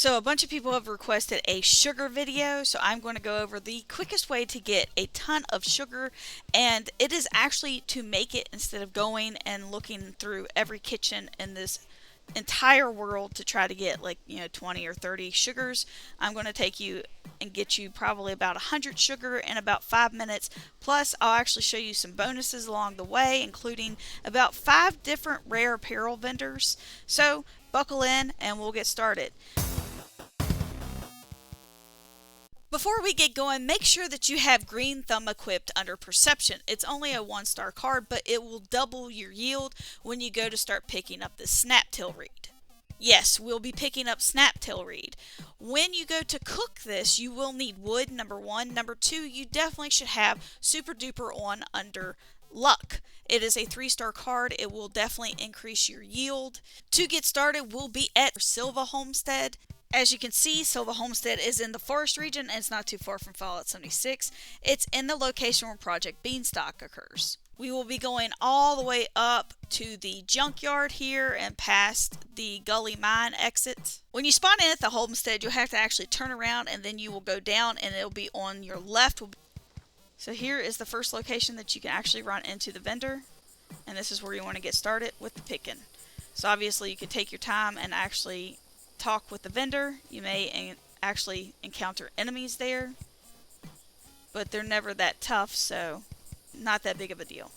So a bunch of people have requested a sugar video, so I'm going to go over the quickest way to get a ton of sugar, and it is actually to make it instead of going and looking through every kitchen in this entire world to try to get 20 or 30 sugars. I'm going to take you and get you probably about 100 sugar in about 5 minutes. Plus I'll actually show you some bonuses along the way, including about 5 different rare apparel vendors. So buckle in and we'll get started. Before we get going, make sure that you have Green Thumb equipped under Perception. It's only a 1-star card, but it will double your yield when you go to start picking up the snaptail reed. Yes, we'll be picking up snaptail reed. When you go to cook this, you will need wood, number 1. Number 2, you definitely should have Super Duper on under Luck. It is a 3-star card. It will definitely increase your yield. To get started, we'll be at Silva Homestead. As you can see, Silva Homestead is in the forest region and it's not too far from Fallout 76. It's in the location where Project Beanstalk occurs. We will be going all the way up to the junkyard here and past the Gully Mine exit. When you spawn in at the homestead, you'll have to actually turn around and then you will go down and it'll be on your left. So here is the first location that you can actually run into the vendor, and this is where you want to get started with the picking. So obviously you can take your time and actually talk with the vendor. You may actually encounter enemies there, but they're never that tough, so not that big of a deal.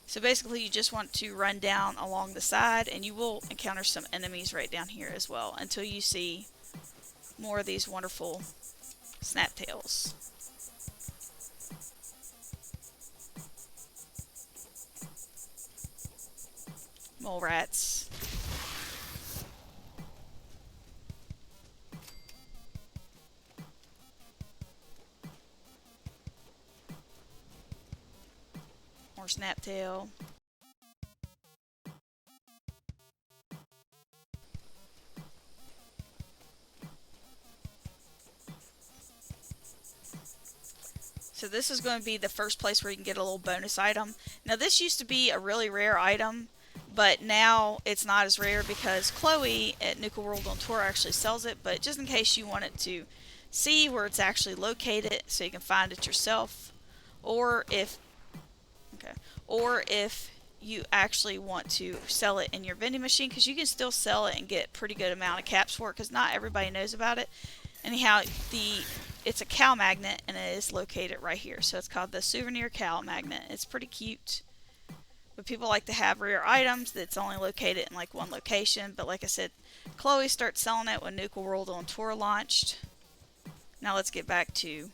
So basically you just want to run down along the side and you will encounter some enemies right down here as well until you see more of these wonderful snaptails. Mole rats. More snaptail. So this is going to be the first place where you can get a little bonus item. Now this used to be a really rare item, but now it's not as rare because Chloe at Nuka World on Tour actually sells it. But just in case you wanted to see where it's actually located so you can find it yourself, or if you actually want to sell it in your vending machine, because you can still sell it and get pretty good amount of caps for it because not everybody knows about it. Anyhow, it's a cow magnet and it is located right here. So it's called the Souvenir Cow Magnet. It's pretty cute. But people like to have rare items that's only located in like one location. But like I said, Chloe started selling it when Nuka World on Tour launched. Now let's get back to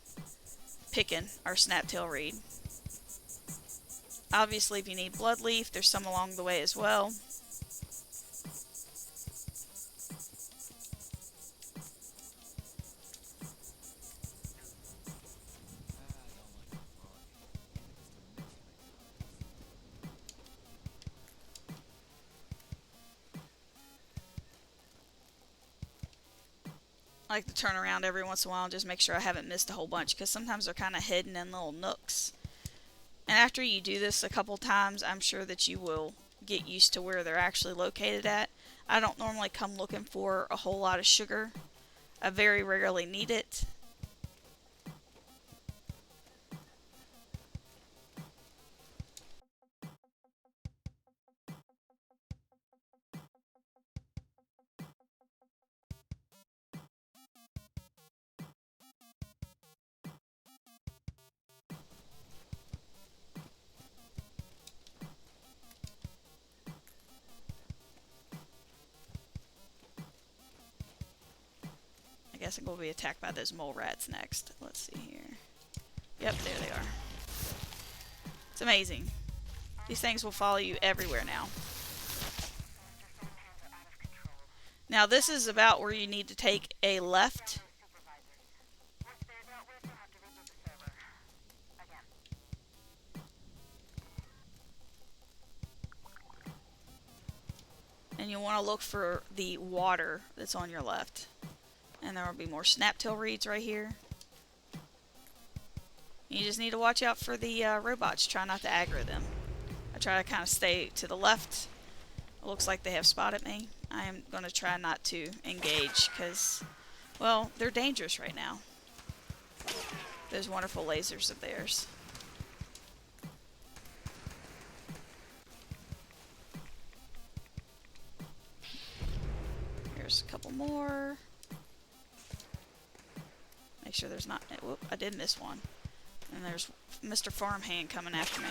picking our snaptail reed. Obviously, if you need blood leaf, there's some along the way as well. I like to turn around every once in a while and just make sure I haven't missed a whole bunch, because sometimes they're kind of hidden in little nooks. And after you do this a couple times, I'm sure that you will get used to where they're actually located at. I don't normally come looking for a whole lot of sugar. I very rarely need it. I guess I'm going to be attacked by those mole rats next. Let's see here. Yep, there they are. It's amazing. These things will follow you everywhere now. Now this is about where you need to take a left. And you want to look for the water that's on your left. And there will be more snaptail reeds right here. You just need to watch out for the robots. Try not to aggro them. I try to kind of stay to the left It looks like they have spotted me. I am going to try not to engage because, well, they're dangerous right now. Those wonderful lasers of theirs. Here's a couple more. Make sure there's not... Whoop, I did miss one. And there's Mr. Farmhand coming after me.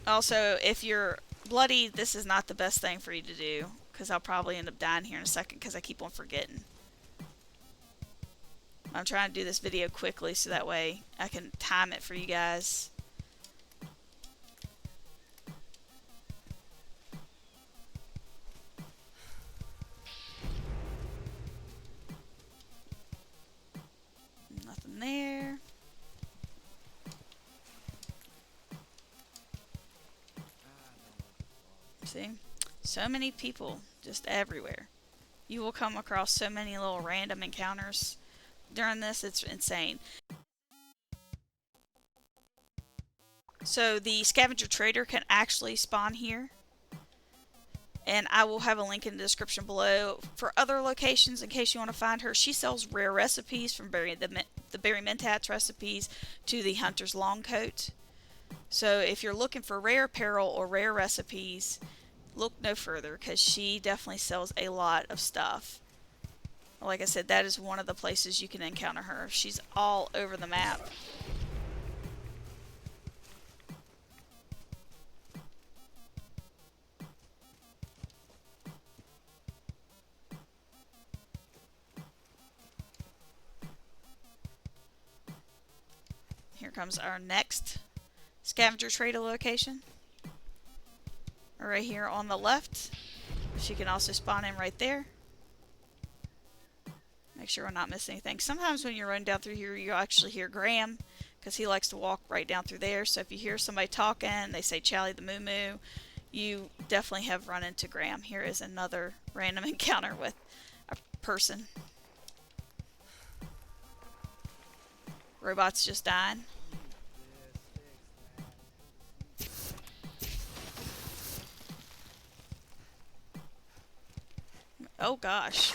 Also, if you're bloody, this is not the best thing for you to do, because I'll probably end up dying here in a second because I keep on forgetting. I'm trying to do this video quickly so that way I can time it for you guys. Nothing there. See? So many people just everywhere. You will come across so many little random encounters during this, it's insane. So the Scavenger Trader can actually spawn here. And I will have a link in the description below for other locations in case you want to find her. She sells rare recipes from the Berry Mentats recipes to the Hunter's Long Coat. So if you're looking for rare apparel or rare recipes, look no further because she definitely sells a lot of stuff. Like I said, that is one of the places you can encounter her. She's all over the map. Here comes our next Scavenger Trader location. Right here on the left. She can also spawn in right there. Make sure we're not missing anything. Sometimes when you're running down through here, you'll actually hear Graham, because he likes to walk right down through there. So if you hear somebody talking, they say Charlie the Moo Moo, you definitely have run into Graham. Here is another random encounter with a person. Robots just dying. Oh gosh.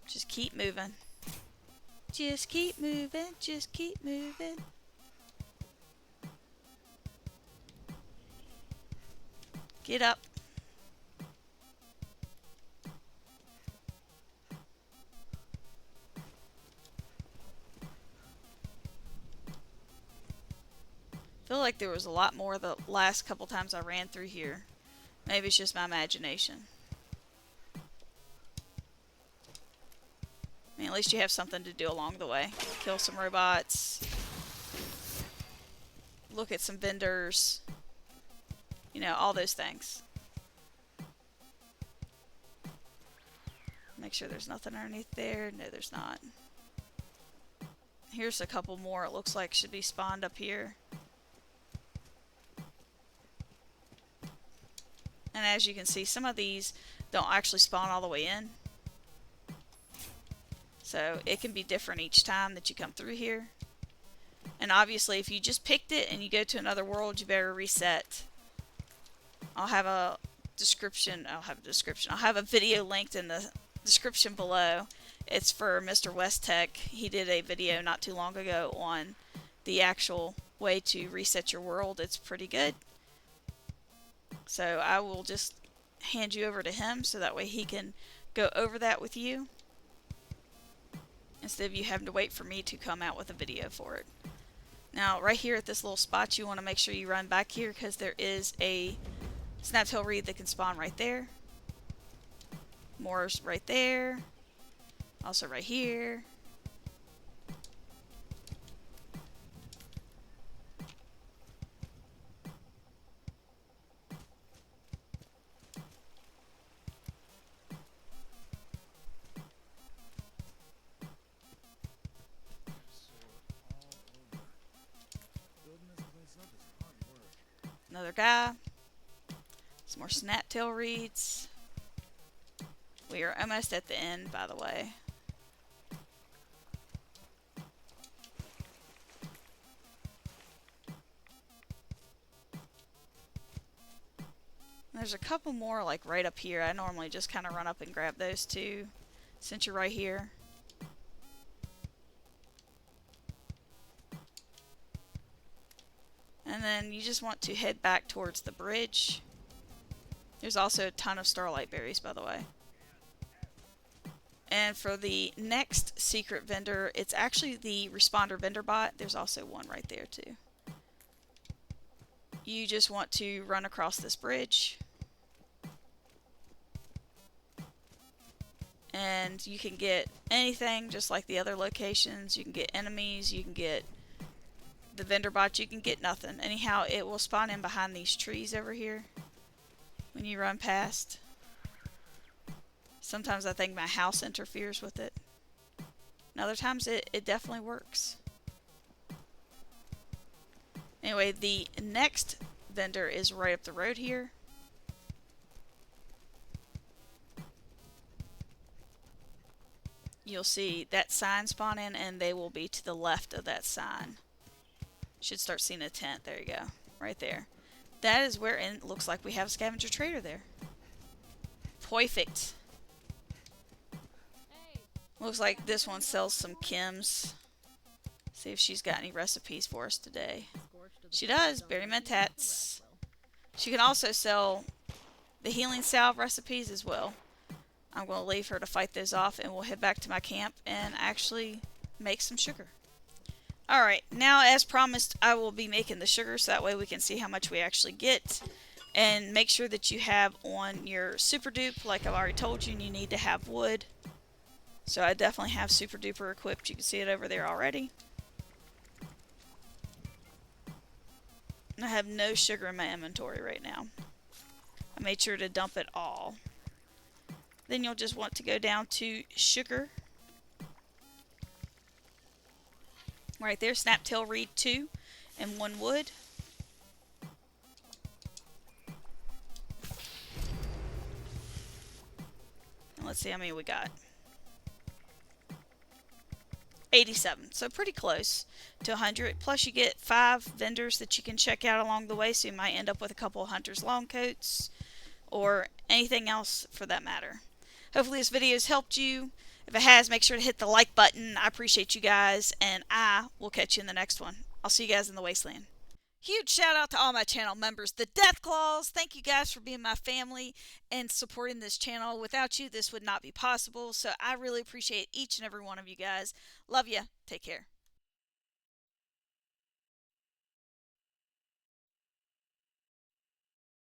Just keep moving. Just keep moving. Just keep moving. Get up. I feel like there was a lot more the last couple times I ran through here. Maybe it's just my imagination. I mean, at least you have something to do along the way. Kill some robots. Look at some vendors. You know, all those things. Make sure there's nothing underneath there. No, there's not. Here's a couple more. It looks like should be spawned up here. And as you can see, some of these don't actually spawn all the way in. So it can be different each time that you come through here. And obviously if you just picked it and you go to another world, you better reset. I'll have a description. I'll have a video linked in the description below. It's for Mr. West Tech. He did a video not too long ago on the actual way to reset your world. It's pretty good. So I will just hand you over to him so that way he can go over that with you instead of you having to wait for me to come out with a video for it. Now right here at this little spot, you want to make sure you run back here because there is a snaptail reed that can spawn right there. More's right there. Also right here. Another guy. Some more snaptail reeds. We are almost at the end, by the way. There's a couple more like right up here. I normally just kind of run up and grab those two since you're right here. And then you just want to head back towards the bridge. There's also a ton of starlight berries, by the way. And for the next secret vendor, it's actually the responder vendor bot. There's also one right there too. You just want to run across this bridge. And you can get anything just like the other locations. You can get enemies, you can get the vendor bot, you can get nothing. Anyhow, it will spawn in behind these trees over here when you run past. Sometimes I think my house interferes with it. And other times it definitely works. Anyway, the next vendor is right up the road here. You'll see that sign spawn in, and they will be to the left of that sign. Should start seeing a tent. There you go. Right there. That is where it looks like we have a Scavenger Trader there. Perfect. Looks like this one sells some chems. See if she's got any recipes for us today. She does. Berry mentats. She can also sell the healing salve recipes as well. I'm going to leave her to fight those off, and we'll head back to my camp and actually make some sugar. Alright, now as promised, I will be making the sugar so that way we can see how much we actually get. And make sure that you have on your super dupe, like I've already told you, and you need to have wood. So I definitely have super duper equipped. You can see it over there already. I have no sugar in my inventory right now. I made sure to dump it all. Then you'll just want to go down to sugar. Right there, snaptail reed 2 and 1 wood. And let's see how many we got. 87, so pretty close to 100. Plus you get 5 vendors that you can check out along the way, so you might end up with a couple of Hunter's Long Coats or anything else for that matter. Hopefully this video has helped you. If it has, make sure to hit the like button. I appreciate you guys, and I will catch you in the next one. I'll see you guys in the wasteland. Huge shout out to all my channel members, the Death Claws. Thank you guys for being my family and supporting this channel. Without you, this would not be possible. So I really appreciate each and every one of you guys. Love you. Take care.